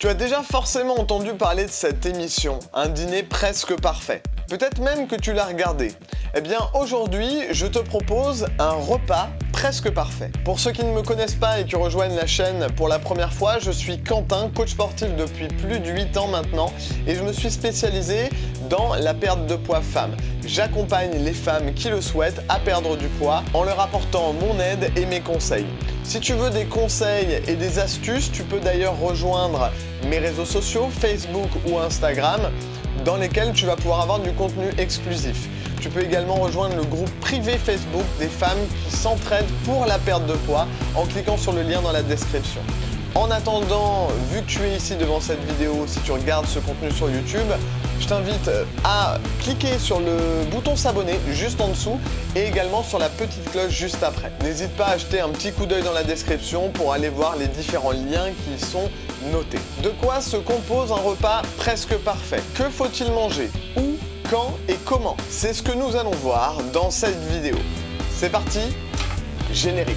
Tu as déjà forcément entendu parler de cette émission, un dîner presque parfait. Peut-être même que tu l'as regardé. Eh bien aujourd'hui, je te propose un repas presque parfait. Pour ceux qui ne me connaissent pas et qui rejoignent la chaîne pour la première fois, je suis Quentin, coach sportif depuis plus de 8 ans maintenant et je me suis spécialisé dans la perte de poids femme. J'accompagne les femmes qui le souhaitent à perdre du poids en leur apportant mon aide et mes conseils. Si tu veux des conseils et des astuces, tu peux d'ailleurs rejoindre mes réseaux sociaux, Facebook ou Instagram, dans lesquels tu vas pouvoir avoir du contenu exclusif. Tu peux également rejoindre le groupe privé Facebook des femmes qui s'entraident pour la perte de poids en cliquant sur le lien dans la description. En attendant, vu que tu es ici devant cette vidéo, si tu regardes ce contenu sur YouTube, je t'invite à cliquer sur le bouton s'abonner juste en dessous et également sur la petite cloche juste après. N'hésite pas à jeter un petit coup d'œil dans la description pour aller voir les différents liens qui y sont notés. De quoi se compose un repas presque parfait? Que faut-il manger? Où, quand et comment? C'est ce que nous allons voir dans cette vidéo. C'est parti, générique.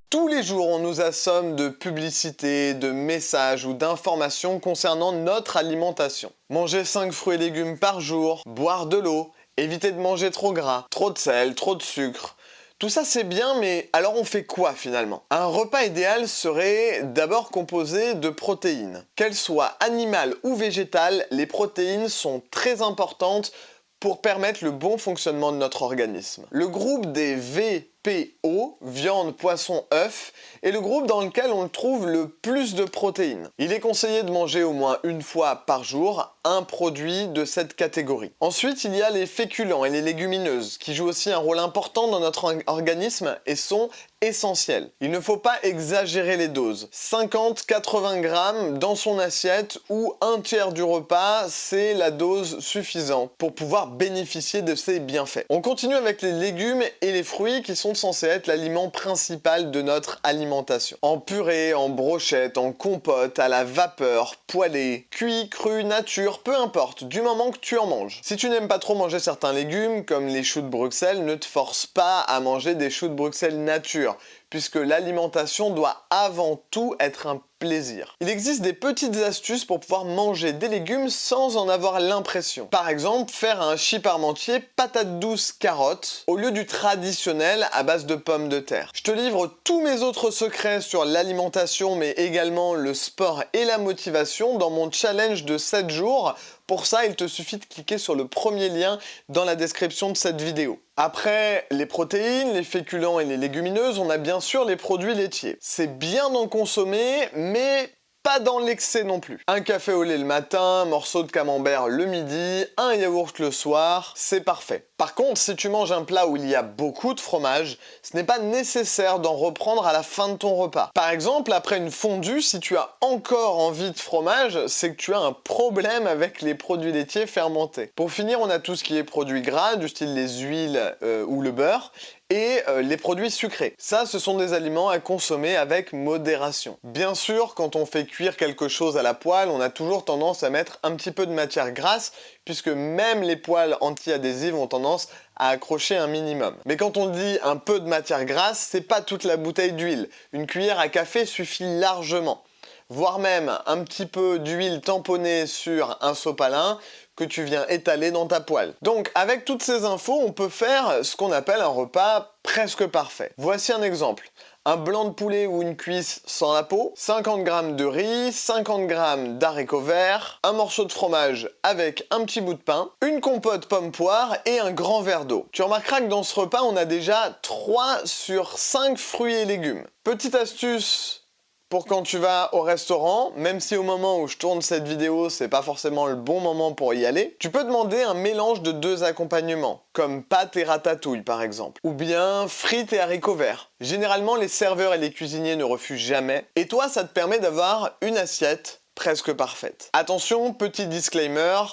Tous les jours, on nous assomme de publicités, de messages ou d'informations concernant notre alimentation. Manger 5 fruits et légumes par jour, boire de l'eau, éviter de manger trop gras, trop de sel, trop de sucre. Tout ça c'est bien, mais alors on fait quoi finalement? Un repas idéal serait d'abord composé de protéines. Qu'elles soient animales ou végétales, les protéines sont très importantes pour permettre le bon fonctionnement de notre organisme. Le groupe des VPO, viande, poisson, œufs, est le groupe dans lequel on trouve le plus de protéines. Il est conseillé de manger au moins une fois par jour un produit de cette catégorie. Ensuite, il y a les féculents et les légumineuses, qui jouent aussi un rôle important dans notre organisme et sont essentiels. Il ne faut pas exagérer les doses. 50-80 grammes dans son assiette ou un tiers du repas, c'est la dose suffisante pour pouvoir bénéficier de ces bienfaits. On continue avec les légumes et les fruits qui sont censés être l'aliment principal de notre alimentation. En purée, en brochette, en compote, à la vapeur, poêlé, cuit, cru, nature, peu importe, du moment que tu en manges. Si tu n'aimes pas trop manger certains légumes, comme les choux de Bruxelles, ne te force pas à manger des choux de Bruxelles nature, puisque l'alimentation doit avant tout être un plaisir. Il existe des petites astuces pour pouvoir manger des légumes sans en avoir l'impression. Par exemple, faire un hachis parmentier patates douces carottes au lieu du traditionnel à base de pommes de terre. Je te livre tous mes autres secrets sur l'alimentation mais également le sport et la motivation dans mon challenge de 7 jours. Pour ça, il te suffit de cliquer sur le premier lien dans la description de cette vidéo. Après les protéines, les féculents et les légumineuses, on a bien sûr les produits laitiers. C'est bien d'en consommer, mais pas dans l'excès non plus. Un café au lait le matin, un morceau de camembert le midi, un yaourt le soir, c'est parfait. Par contre, si tu manges un plat où il y a beaucoup de fromage, ce n'est pas nécessaire d'en reprendre à la fin de ton repas. Par exemple, après une fondue, si tu as encore envie de fromage, c'est que tu as un problème avec les produits laitiers fermentés. Pour finir, on a tout ce qui est produits gras, du style les huiles ou le beurre, et les produits sucrés. Ça, ce sont des aliments à consommer avec modération. Bien sûr, quand on fait cuire quelque chose à la poêle, on a toujours tendance à mettre un petit peu de matière grasse, puisque même les poêles anti-adhésives ont tendance à accrocher un minimum. Mais quand on dit un peu de matière grasse, c'est pas toute la bouteille d'huile. Une cuillère à café suffit largement. Voire même un petit peu d'huile tamponnée sur un sopalin que tu viens étaler dans ta poêle. Donc avec toutes ces infos, on peut faire ce qu'on appelle un repas presque parfait. Voici un exemple. Un blanc de poulet ou une cuisse sans la peau, 50 g de riz, 50 g d'haricots verts, un morceau de fromage avec un petit bout de pain, une compote pomme-poire et un grand verre d'eau. Tu remarqueras que dans ce repas, on a déjà 3 sur 5 fruits et légumes. Petite astuce pour quand tu vas au restaurant, même si au moment où je tourne cette vidéo, c'est pas forcément le bon moment pour y aller, tu peux demander un mélange de 2 accompagnements, comme pâtes et ratatouille par exemple, ou bien frites et haricots verts. Généralement, les serveurs et les cuisiniers ne refusent jamais, et toi, ça te permet d'avoir une assiette presque parfaite. Attention, petit disclaimer,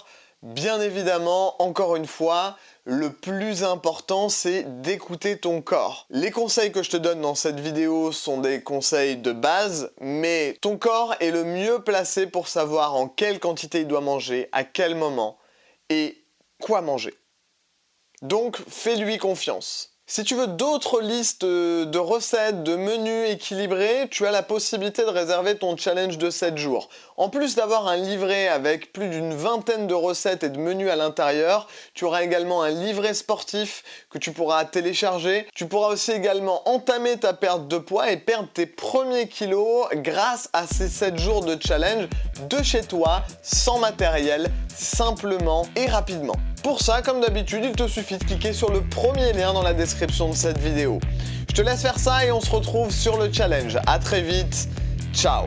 Bien évidemment, encore une fois, le plus important, c'est d'écouter ton corps. Les conseils que je te donne dans cette vidéo sont des conseils de base, mais ton corps est le mieux placé pour savoir en quelle quantité il doit manger, à quel moment et quoi manger. Donc, fais-lui confiance. Si tu veux d'autres listes de recettes, de menus équilibrés, tu as la possibilité de réserver ton challenge de 7 jours. En plus d'avoir un livret avec plus d'une vingtaine de recettes et de menus à l'intérieur, tu auras également un livret sportif que tu pourras télécharger. Tu pourras aussi également entamer ta perte de poids et perdre tes premiers kilos grâce à ces 7 jours de challenge de chez toi, sans matériel, simplement et rapidement. Pour ça, comme d'habitude, il te suffit de cliquer sur le premier lien dans la description de cette vidéo. Je te laisse faire ça et on se retrouve sur le challenge. À très vite, ciao!